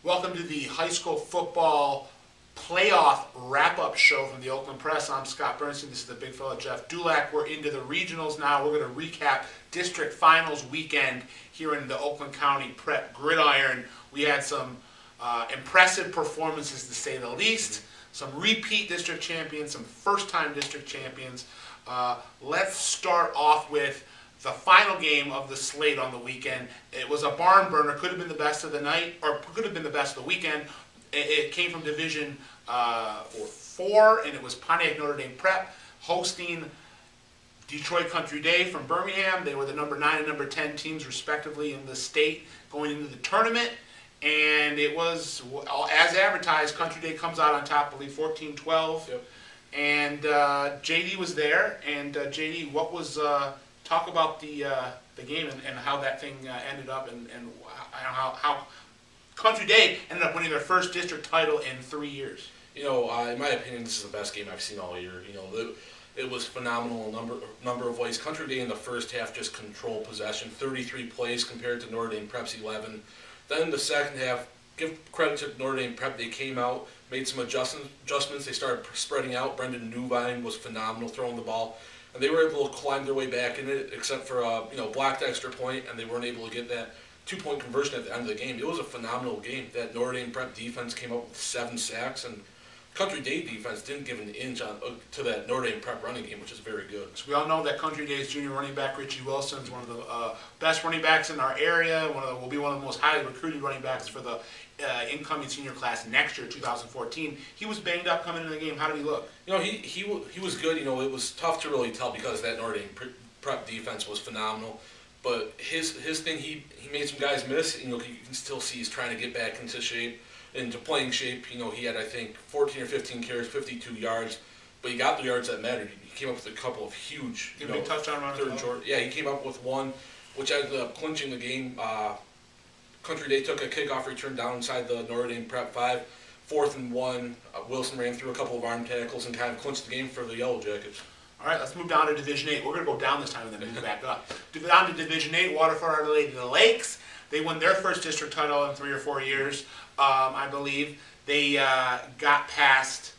Welcome to the high school football playoff wrap-up show from the Oakland Press. I'm Scott Burnstein. This is the big fella Jeff Dullack. We're into the regionals now. We're going to recap district finals weekend here in the Oakland County Prep Gridiron. We had some impressive performances, to say the least. Some repeat district champions, some first-time district champions. Let's start off with the final game of the slate on the weekend. It was a barn burner. Could have been the best of the night, or could have been the best of the weekend. It came from Division 4, and it was Pontiac Notre Dame Prep hosting Detroit Country Day from Birmingham. They were the number 9 and number 10 teams, respectively, in the state going into the tournament. And it was, as advertised, Country Day comes out on top, I believe, 14-12. Yep. And JD was there. And JD, what was... talk about the game and how that thing ended up, and how Country Day ended up winning their first district title in 3 years. You know, in my opinion, this is the best game I've seen all year. You know, it was phenomenal in a number of ways. Country Day in the first half just controlled possession, 33 plays compared to Notre Dame Prep's 11. Then in the second half, give credit to Notre Dame Prep. They came out, made some adjustments. They started spreading out. Brendan Newvine was phenomenal throwing the ball. And they were able to climb their way back in it, except for blocked extra point, and they weren't able to get that 2-point conversion at the end of the game. It was a phenomenal game. That Notre Dame Prep defense came up with 7 sacks, and Country Day defense didn't give an inch to that Notre Dame Prep running game, which is very good. So we all know that Country Day's junior running back Richie Wilson is one of the best running backs in our area. Will be one of the most highly recruited running backs for the incoming senior class next year, 2014. He was banged up coming into the game. How did he look? You know, he was good. You know, it was tough to really tell because that Notre Dame Prep defense was phenomenal. But his thing, he made some guys miss. You know, you can still see he's trying to get back into shape, into playing shape. You know, he had, I think, 14 or 15 carries, 52 yards. But he got the yards that mattered. He came up with a couple of huge, big touchdown run. Third and short. Yeah, he came up with one, which ended up clinching the game. Country Day took a kickoff return down inside the Notre Dame Prep 5, 4th and 1. Wilson ran through a couple of arm tackles and kind of clinched the game for the Yellow Jackets. All right, let's move down to Division 8. We're going to go down this time and then move back up. Down to Division 8, Waterford Lady Lakes. They won their first district title in 3 or 4 years, I believe. They got past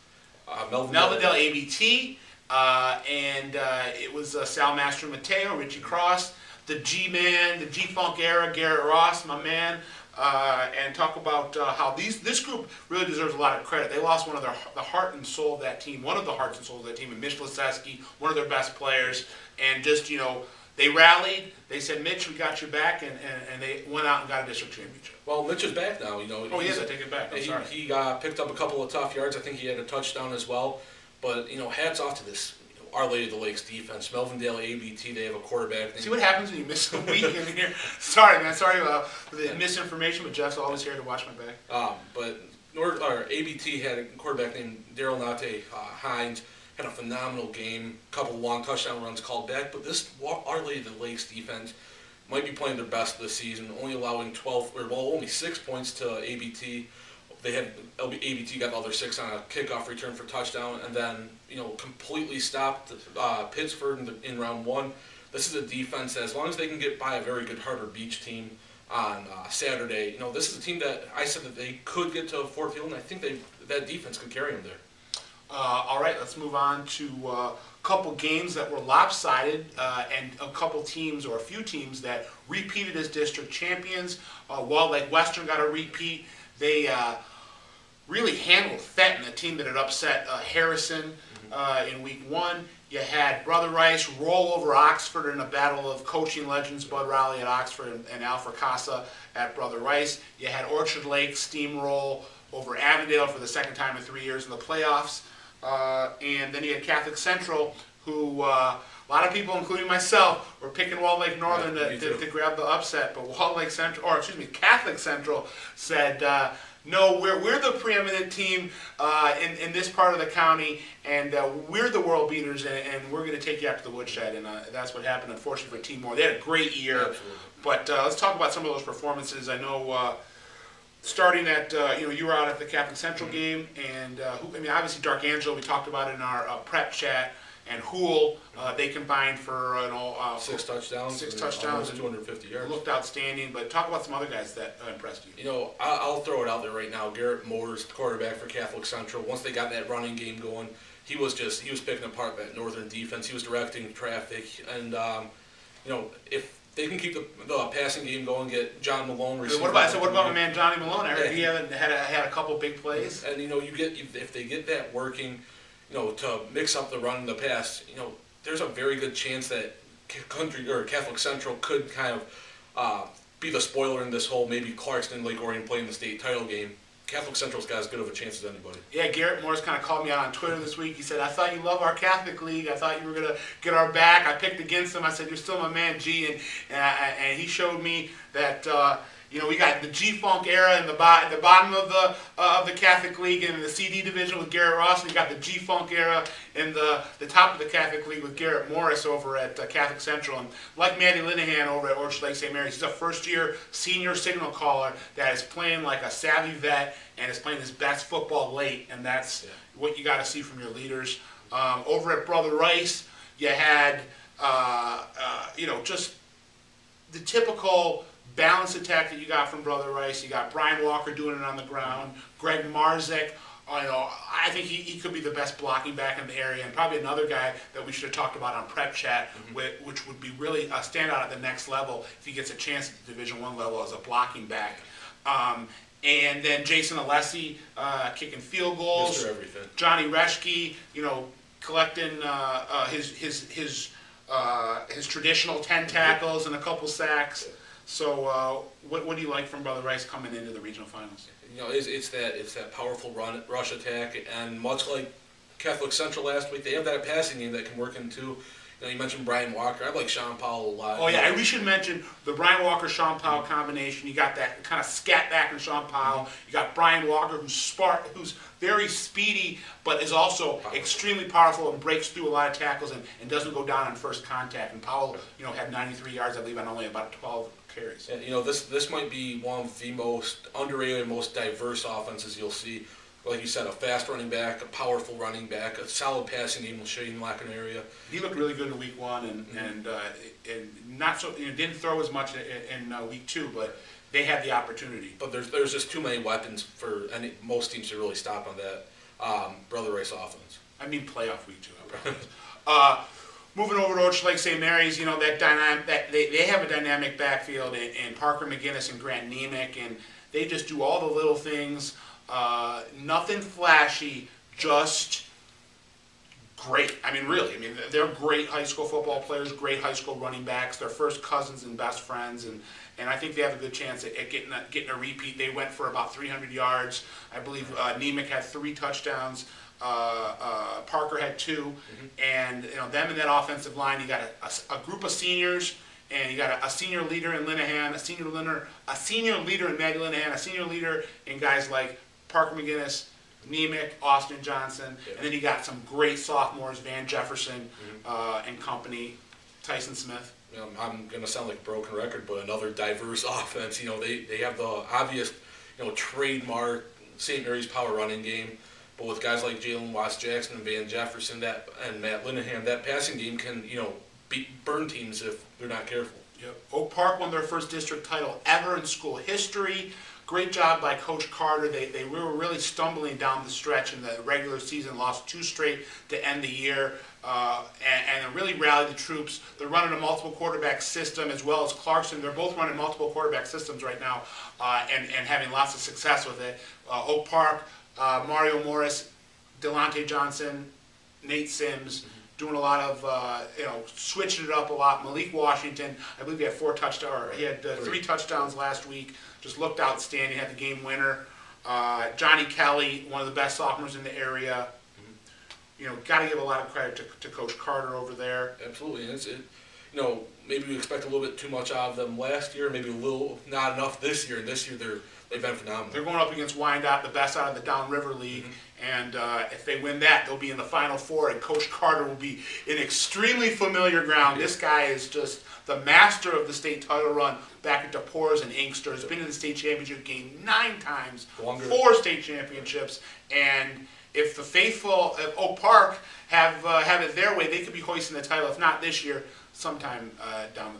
Melvindale ABT, and it was Sal Mastro Mateo, Richie Cross, the G-Man, the G-Funk era, Garrett Ross, my man, and talk about how this group really deserves a lot of credit. They lost one of the heart and soul of that team, one of the hearts and souls of that team, and Mitch Leseski, one of their best players, and just, you know, they rallied. They said, Mitch, we got your back, and they went out and got a district championship. Well, Mitch is back now. You know. Oh, yes, I take it back. I'm sorry. He picked up a couple of tough yards. I think he had a touchdown as well. But, you know, hats off to this Our Lady of the Lakes defense. Melvindale ABT, they have a quarterback. See what happens when you miss a week in here? Sorry, man. Sorry about the misinformation, but Jeff's always here to watch my back. But ABT had a quarterback named Daryl Nate Hines. Had a phenomenal game, a couple of long touchdown runs called back, but this Our Lady of the Lakes defense might be playing their best this season, only allowing only 6 points to ABT. ABT got the other 6 on a kickoff return for touchdown, and then, you know, completely stopped Pittsford in round 1. This is a defense that, as long as they can get by a very good Harvard Beach team on Saturday, you know, this is a team that I said that they could get to Fort Hill, and I think that defense could carry them there. All right, let's move on to a couple games that were lopsided and a couple teams or a few teams that repeated as district champions. Walled Lake Western got a repeat. They really handled Fenton, a team that had upset Harrison in week 1. You had Brother Rice roll over Oxford in a battle of coaching legends, Bud Rowley at Oxford and Al Fracassa at Brother Rice. You had Orchard Lake steamroll over Avondale for the second time in 3 years in the playoffs. And then you had Catholic Central, who a lot of people, including myself, were picking Walled Lake Northern to grab the upset. But Catholic Central said, no, we're the preeminent team in this part of the county, and we're the world beaters, and we're going to take you out to the woodshed. And that's what happened, unfortunately, for Team Moore. They had a great year. Absolutely. But let's talk about some of those performances. I know. Starting at, you were out at the Catholic Central game, and obviously Dark Angelo, we talked about it in our prep chat. and Hool. They combined for 6 touchdowns. 6 touchdowns. And 250 yards. Looked outstanding. But talk about some other guys that impressed you. You know, I'll throw it out there right now. Garrett Moore's quarterback for Catholic Central. Once they got that running game going, he was picking apart that northern defense. He was directing traffic, and you know, if they can keep the passing game going, get John Malone receiving. What about my man Johnny Malone? I heard he had a couple big plays. And you know, if they get that working, you know, to mix up the run and the pass, you know, there's a very good chance that Catholic Central could kind of be the spoiler in this whole maybe Clarkston and Lake Orion playing the state title game. Catholic Central's got as good of a chance as anybody. Yeah, Garrett Morris kind of called me out on Twitter this week. He said, "I thought you love our Catholic League. I thought you were gonna get our back. I picked against him." I said, "You're still my man, G." And he showed me that you know, we got the G-Funk era in the bottom of the Catholic League in the CD division with Garrett Ross, and you got the G-Funk era in the top of the Catholic League with Garrett Morris over at Catholic Central. And like Matty Linehan over at Orchard Lake St. Mary's, he's a first-year senior signal caller that is playing like a savvy vet and is playing his best football late, and that's what you got to see from your leaders. Over at Brother Rice, you had you know, just the typical balanced attack that you got from Brother Rice. You got Brian Walker doing it on the ground. Greg Marzik, you know, I think he could be the best blocking back in the area, and probably another guy that we should have talked about on Prep Chat, which would be really a standout at the next level if he gets a chance at the Division I level as a blocking back. And then Jason Alessi kicking field goals. Mr. Everything. Johnny Reschke, you know, collecting his traditional 10 tackles and a couple sacks. So, what do you like from Brother Rice coming into the regional finals? You know, it's that powerful rush attack, and much like Catholic Central last week, they have that passing game that can work into. You know, you mentioned Brian Walker. I like Sean Powell a lot. Oh yeah, and we should mention the Brian Walker-Sean Powell combination. You got that kind of scat back in Sean Powell. You got Brian Walker, who's very speedy, but is also extremely powerful and breaks through a lot of tackles and doesn't go down on first contact. And Powell, you know, had 93 yards, I believe, on only about 12 carries. And, you know, this might be one of the most underrated, most diverse offenses you'll see. Like you said, a fast running back, a powerful running back, a solid passing game will show you in Lacken area. He looked really good in week 1, and not so, you know, didn't throw as much in week 2, but they had the opportunity. But there's just too many weapons for most teams to really stop on that Brother Rice offense. I mean playoff week 2. I promise. Moving over to Orchard Lake St. Mary's, you know, that they have a dynamic backfield in Parker McGinnis and Grant Nemick, and they just do all the little things. Nothing flashy, just great. I mean, really. I mean, they're great high school football players, great high school running backs. They're first cousins and best friends, and I think they have a good chance at getting a repeat. They went for about 300 yards. I believe Nemick had 3 touchdowns. Parker had 2, and you know, them in that offensive line. You got a group of seniors, and you got a senior leader in Linehan, a senior leader in Maddie Linehan, a senior leader in guys like Parker McGinnis, Nemick, Austin Johnson, and then you got some great sophomores, Van Jefferson and company, Tyson Smith. You know, I'm going to sound like a broken record, but another diverse offense. You know, they have the obvious, you know, trademark St. Mary's power running game. But with guys like Jalen Watts-Jackson and Van Jefferson and Matt Linehan, that passing game can, you know, burn teams if they're not careful. Yep. Oak Park won their first district title ever in school history. Great job by Coach Carter. They were really stumbling down the stretch in the regular season, lost 2 straight to end the year, and really rallied the troops. They're running a multiple quarterback system as well as Clarkston. They're both running multiple quarterback systems right now and having lots of success with it. Oak Park, Mario Morris, Delonte Johnson, Nate Sims, doing a lot of, you know, switching it up a lot. Malik Washington, I believe he had 4 touchdowns, or he had 3 touchdowns last week. Just looked outstanding, had the game winner. Johnny Kelly, one of the best sophomores in the area. You know, got to give a lot of credit to Coach Carter over there. Absolutely, and you know, maybe we expect a little bit too much out of them last year, maybe a little not enough this year. And this year they've been phenomenal. They're going up against Wyandotte, the best out of the Downriver League, and if they win that, they'll be in the Final Four, and Coach Carter will be in extremely familiar ground. This guy is just the master of the state title run back at DePores and Inkster. Has been in the state championship game 9 times, 4 state championships, and if the faithful of Oak Park have it their way, they could be hoisting the title. If not this year, sometime down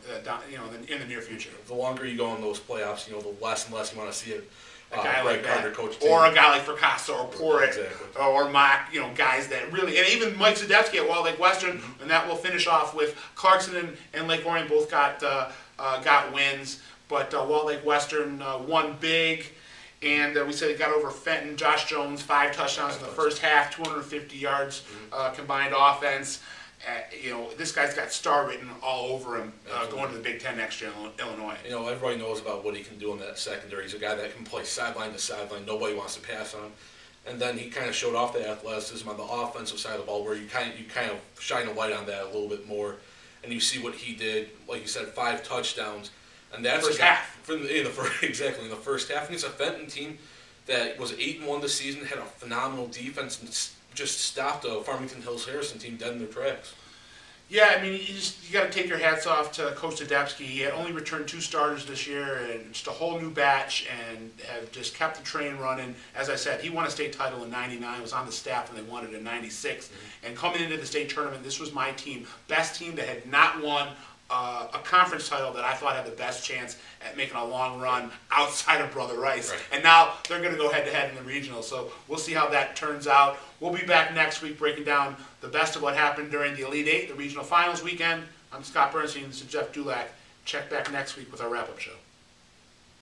in the near future. The longer you go in those playoffs, the less and less you want to see it. A guy like Carter that, coach or a guy like Fracassa or Porritt, exactly. or Mock, guys that really, and even Mike Zadetsky at Walled Lake Western, and that will finish off with Clarkson and Lake Orion both got wins, but Walled Lake Western won big, and we said he got over Fenton. Josh Jones, 5 touchdowns in the first half, 250 yards combined offense. This guy's got star written all over him going to the Big Ten next year in Illinois. Everybody knows about what he can do in that secondary. He's a guy that can play sideline to sideline. Nobody wants to pass on him. And then he kind of showed off the athleticism on the offensive side of the ball, where you kind of shine a light on that a little bit more, and you see what he did. Like you said, 5 touchdowns, and that's first half. Exactly in the first half. And it's a Fenton team that was 8-1 this season, had a phenomenal defense, and just stopped a Farmington Hills Harrison team dead in their tracks. Yeah, I mean, you got to take your hats off to Coach Zadepski. He had only returned 2 starters this year, and just a whole new batch, and have just kept the train running. As I said, he won a state title in '99. Was on the staff when they won it in '96. And coming into the state tournament, this was my team, best team that had not won a conference title, that I thought had the best chance at making a long run outside of Brother Rice. Right. And now they're going to go head-to-head in the regional, so we'll see how that turns out. We'll be back next week breaking down the best of what happened during the Elite Eight, the regional finals weekend. I'm Scott Burnstein. This is Jeff Dullack. Check back next week with our wrap-up show.